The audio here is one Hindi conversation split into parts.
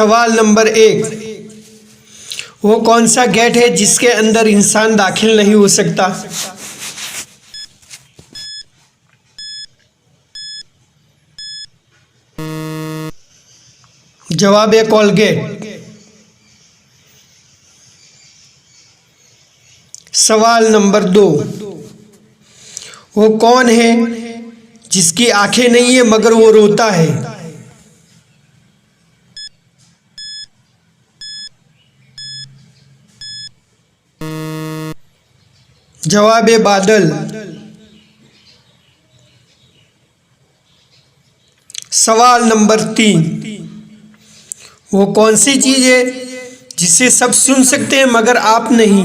सवाल नंबर 1, वो कौन सा गेट है जिसके अंदर इंसान दाखिल नहीं हो सकता? जवाब है कोलगेट। सवाल नंबर 2, वो कौन है जिसकी आंखें नहीं है मगर वो रोता है? जवाब है बादल। सवाल नंबर 3, वो कौन सी चीज है जिसे सब सुन सकते हैं मगर आप नहीं?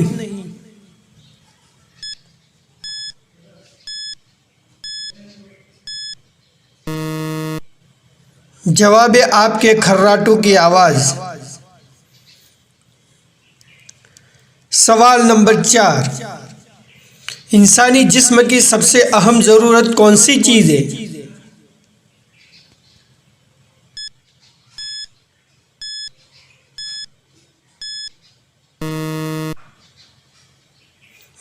जवाब है आपके खर्राटों की आवाज। सवाल नंबर 4, इंसानी जिस्म की सबसे अहम जरूरत कौन सी चीज है?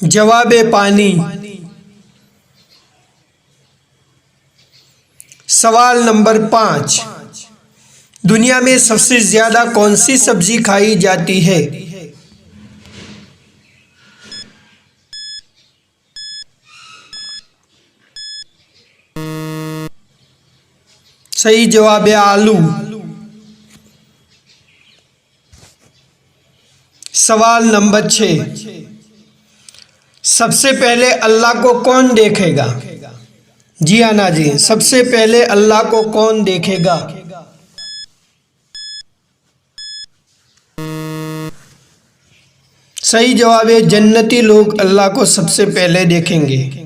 जवाब है पानी। सवाल नंबर 5, दुनिया में सबसे ज्यादा कौन सी सब्जी खाई जाती है? सही जवाब है आलू। सवाल नंबर 6, सबसे पहले अल्लाह को कौन देखेगा? जी आना जी, सबसे पहले अल्लाह को कौन देखेगा? सही जवाब है जन्नती लोग अल्लाह को सबसे पहले देखेंगे।